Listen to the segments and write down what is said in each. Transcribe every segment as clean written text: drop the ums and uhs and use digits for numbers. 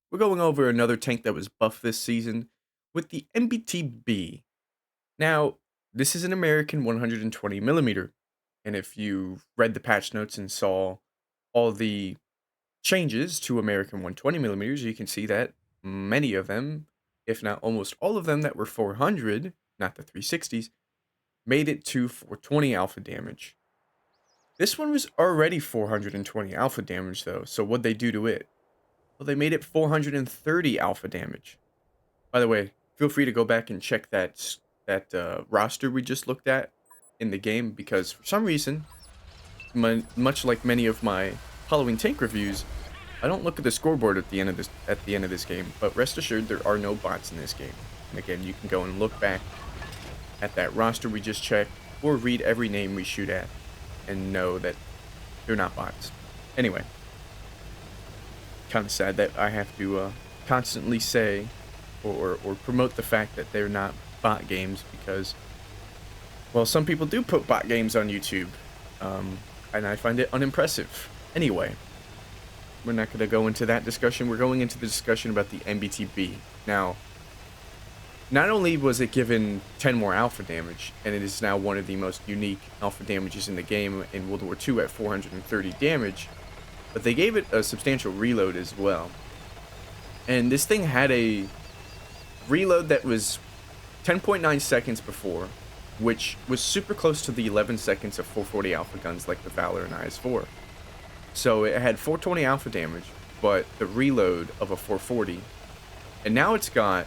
We're going over another tank that was buffed this season with the MBT-B. Now, this is an American 120 millimeter, and if you read the patch notes and saw all the changes to American 120 millimeters, you can see that many of them, if not almost all of them that were 400, not the 360s, made it to 420 alpha damage. This one was already 420 alpha damage though, so what'd they do to it? Well, they made it 430 alpha damage. By the way, feel free to go back and check that roster we just looked at in the game because for some reason, much like many of my Halloween tank reviews, I don't look at the scoreboard at the end of this game. But rest assured, there are no bots in this game. And again, you can go and look back at that roster we just checked, or read every name we shoot at, and know that they're not bots. Anyway, kind of sad that I have to constantly say or promote the fact that they're not bot games because, well, some people do put bot games on YouTube, and I find it unimpressive. Anyway, we're not going to go into that discussion. We're going into the discussion about the MBT-B. Now, not only was it given 10 more alpha damage, and it is now one of the most unique alpha damages in the game in World War II at 430 damage, but they gave it a substantial reload as well. And this thing had a reload that was 10.9 seconds before, which was super close to the 11 seconds of 440 alpha guns like the Valor and IS-4. So it had 420 alpha damage, but the reload of a 440. And now it's got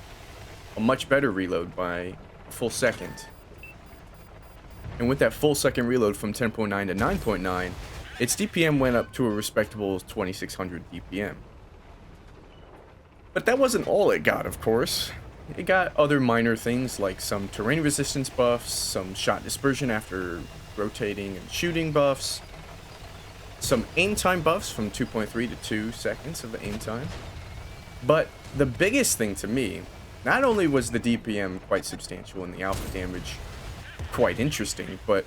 a much better reload by a full second. And with that full second reload from 10.9 to 9.9, its DPM went up to a respectable 2600 DPM. But that wasn't all it got, of course. It got other minor things like some terrain resistance buffs, some shot dispersion after rotating and shooting buffs, some aim time buffs from 2.3 to 2 seconds of aim time. But the biggest thing to me, not only was the DPM quite substantial and the alpha damage quite interesting, but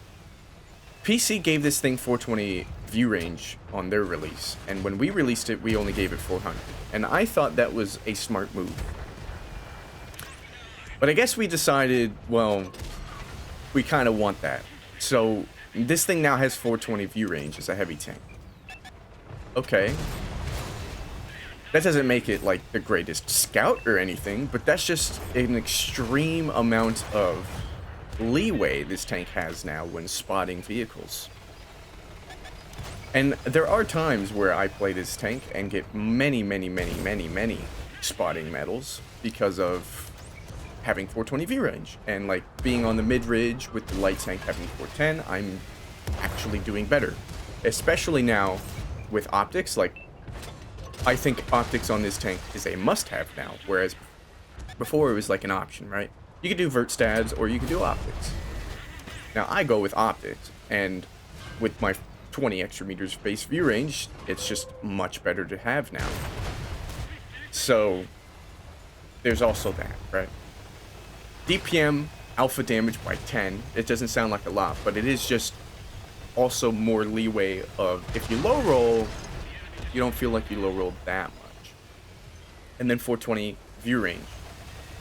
PC gave this thing 420 view range on their release, and when we released it, we only gave it 400, and I thought that was a smart move. But I guess we decided, well, we kind of want that. So this thing now has 420 view range as a heavy tank. Okay. That doesn't make it like the greatest scout or anything, but that's just an extreme amount of leeway this tank has now when spotting vehicles. And there are times where I play this tank and get many spotting medals because of having 420 view range. And like being on the mid-ridge with the light tank having 410, I'm actually doing better. Especially now with optics. Like, I think optics on this tank is a must-have now, whereas before it was like an option, right? You could do vert stabs or you could do optics. Now I go with optics, and with my 20 extra meters base view range, it's just much better to have now. So there's also that, right? DPM alpha damage by 10. It doesn't sound like a lot, but it is just also more leeway of if you low roll, you don't feel like you low rolled that much. And then 420 view range.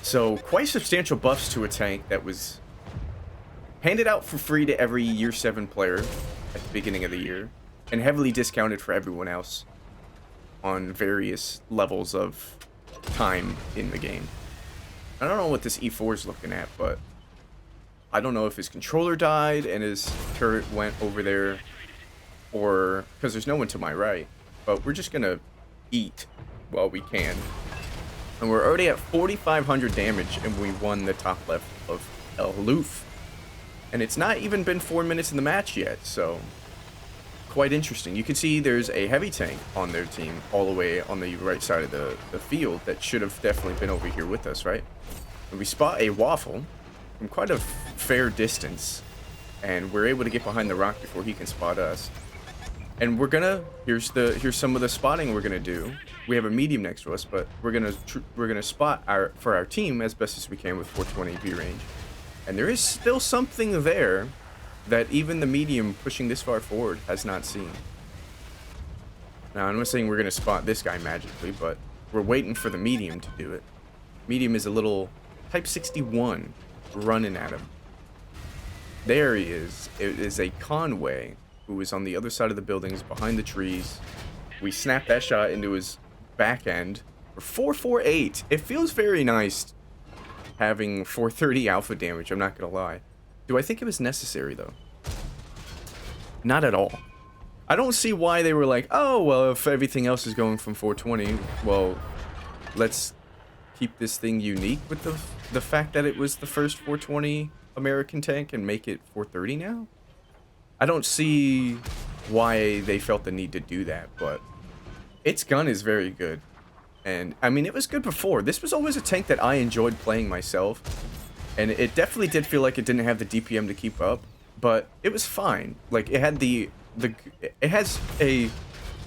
So quite substantial buffs to a tank that was handed out for free to every year 7 player at the beginning of the year, and heavily discounted for everyone else on various levels of time in the game. I don't know what this E4 is looking at, but I don't know if his controller died and his turret went over there, or because there's no one to my right. But we're just gonna eat while we can. And we're already at 4,500 damage, and we won the top left of El Haluf. And it's not even been 4 minutes in the match yet, so quite interesting. You can see there's a heavy tank on their team all the way on the right side of the field that should have definitely been over here with us, right? And we spot a waffle from quite a fair distance, and we're able to get behind the rock before he can spot us. And we're gonna here's some of the spotting we're gonna do. We have a medium next to us, but we're gonna spot for our team as best as we can with 420 view range. And there is still something there that even the medium pushing this far forward has not seen. Now, I'm not saying we're going to spot this guy magically, but We're waiting for the medium to do it. Medium is a little Type 61 running at him. There he is. It is a Conway who is on the other side of the buildings behind the trees. We snapped that shot into his back end for 448. It feels very nice having 430 alpha damage, I'm not gonna lie. Do I think it was necessary though? Not at all. I don't see why they were like, oh, well, if everything else is going from 420, well, let's keep this thing unique with the fact that it was the first 420 American tank and make it 430 now? I don't see why they felt the need to do that, but its gun is very good. And, I mean, it was good before. This was always a tank that I enjoyed playing myself. And it definitely did feel like it didn't have the DPM to keep up, but it was fine. Like, it had it has a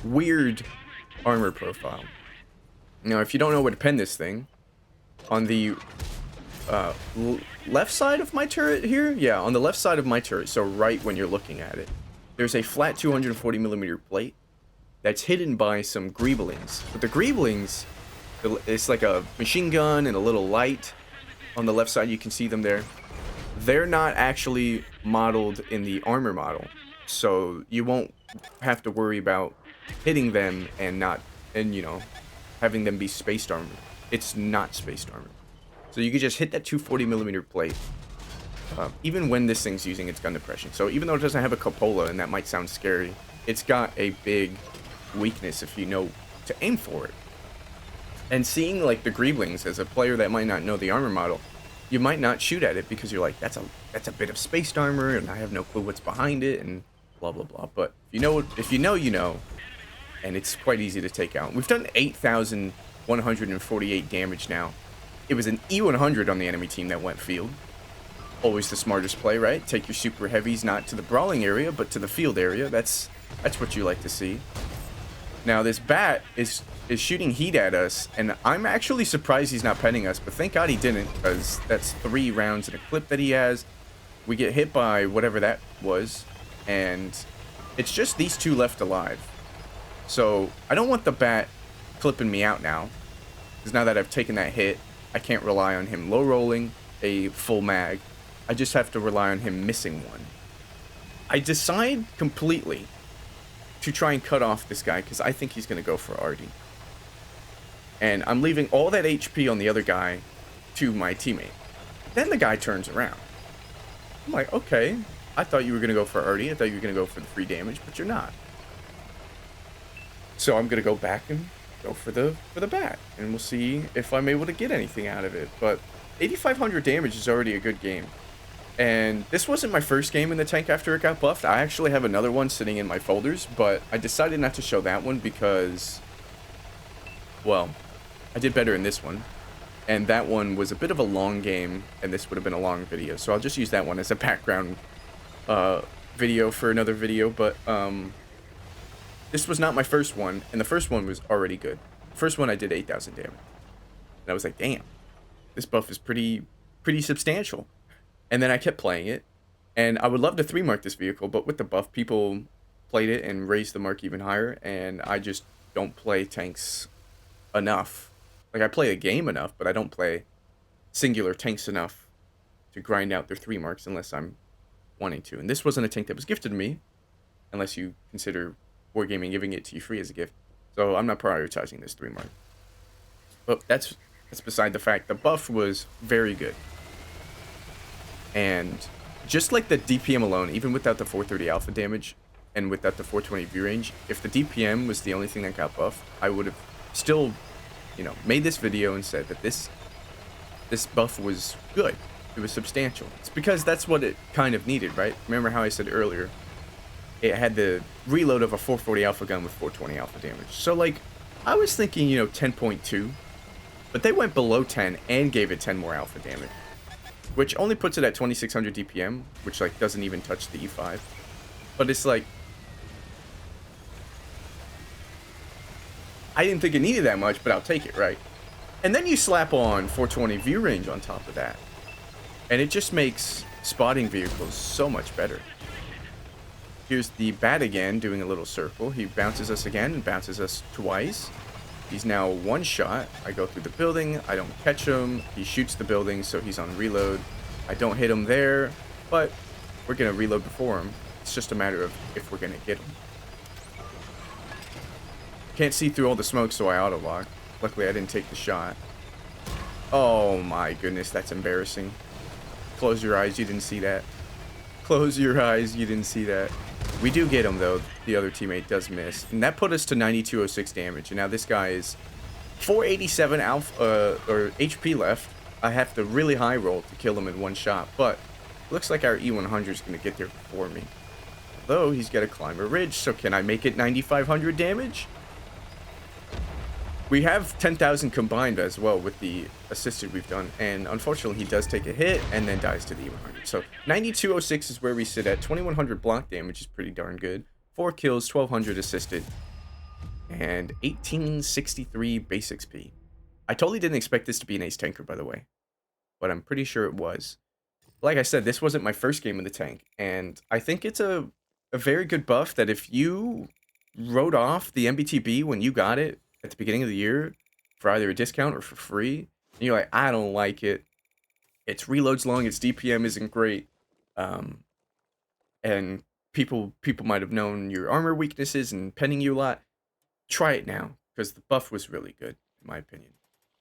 weird armor profile. Now, if you don't know where to pen this thing, on the left side of my turret here, yeah, on the left side of my turret, so right when you're looking at it, there's a flat 240mm plate that's hidden by some greeblings. But the greeblings, it's like a machine gun and a little light. On the left side, you can see them there. They're not actually modeled in the armor model, so you won't have to worry about hitting them and you know, having them be spaced armor. It's not spaced armor. So you can just hit that 240mm plate, even when this thing's using its gun depression. So even though it doesn't have a cupola, and that might sound scary, it's got a big weakness if you know to aim for it. And seeing like the greeblings as a player that might not know the armor model, you might not shoot at it because you're like, that's a bit of spaced armor and I have no clue what's behind it and blah blah blah. But if you know, you know, and it's quite easy to take out. We've done 8,148 damage now. It was an E100 on the enemy team that went field. Always the smartest play, right? Take your super heavies not to the brawling area, but to the field area. That's what you like to see. Now this bat is shooting heat at us, and I'm actually surprised he's not penning us, but thank God he didn't, because that's 3 rounds in a clip that he has. We get hit by whatever that was, and it's just these 2 left alive. So I don't want the bat clipping me out now, because now that I've taken that hit, I can't rely on him low rolling a full mag. I just have to rely on him missing one. I decide completely to try and cut off this guy because I think he's going to go for Artie. And I'm leaving all that HP on the other guy to my teammate. Then the guy turns around. I'm like, okay, I thought you were going to go for Artie. I thought you were going to go for the free damage, but you're not. So I'm going to go back and go for the bat. And we'll see if I'm able to get anything out of it. But 8,500 damage is already a good game. And this wasn't my first game in the tank after it got buffed. I actually have another one sitting in my folders, but I decided not to show that one because, well, I did better in this one. And that one was a bit of a long game, and this would have been a long video. So I'll just use that one as a background video for another video. But this was not my first one, and the first one was already good. The first one I did 8,000 damage. And I was like, damn, this buff is pretty substantial. And then I kept playing it, and I would love to 3-mark this vehicle, but with the buff, people played it and raised the mark even higher, and I just don't play tanks enough. Like, I play the game enough, but I don't play singular tanks enough to grind out their 3 marks unless I'm wanting to. And this wasn't a tank that was gifted to me, unless you consider Wargaming giving it to you free as a gift. So I'm not prioritizing this 3 mark. But that's beside the fact. The buff was very good. And just like the DPM alone, even without the 430 alpha damage and without the 420 view range, if the DPM was the only thing that got buffed, I would have still, you know, made this video and said that this buff was good. It was substantial. It's because that's what it kind of needed, right? Remember how I said earlier, it had the reload of a 440 alpha gun with 420 alpha damage. So, like, I was thinking, you know, 10.2, but they went below 10 and gave it 10 more alpha damage, which only puts it at 2600 DPM, which, like, doesn't even touch the E5. But it's like, I didn't think it needed that much, but I'll take it, right? And then you slap on 420 view range on top of that, and it just makes spotting vehicles so much better. Here's the bat again doing a little circle. He bounces us again and bounces us twice. He's now one shot. I go through the building. I don't catch him. He shoots the building, so he's on reload. I don't hit him there, but we're going to reload before him. It's just a matter of if we're going to get him. Can't see through all the smoke, so I auto-lock. Luckily, I didn't take the shot. Oh my goodness, that's embarrassing. Close your eyes, you didn't see that. Close your eyes, you didn't see that. We do get him, though. The other teammate does miss. And that put us to 9206 damage. And now this guy is 487 alpha, or HP left. I have to really high roll to kill him in one shot. But it looks like our E100 is going to get there before me. Although, he's got to climb a ridge. So can I make it 9500 damage? We have 10,000 combined as well with the assisted we've done, and unfortunately he does take a hit and then dies to the E100. So 9206 is where we sit at. 2100 block damage is pretty darn good. 4 kills, 1200 assisted, and 1863 base XP. I totally didn't expect this to be an ace tanker, by the way, but I'm pretty sure it was. Like I said, this wasn't my first game in the tank, and I think it's a very good buff that if you wrote off the MBT-B when you got it at the beginning of the year for either a discount or for free, and you're like, I don't like it, its reloads long, its DPM isn't great, and people might have known your armor weaknesses and penning you a lot, try it now, because the buff was really good, in my opinion.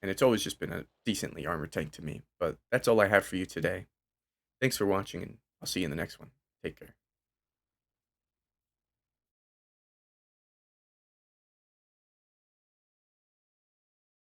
And it's always just been a decently armored tank to me. But that's all I have for you today. Thanks for watching, and I'll see you in the next one. Take care.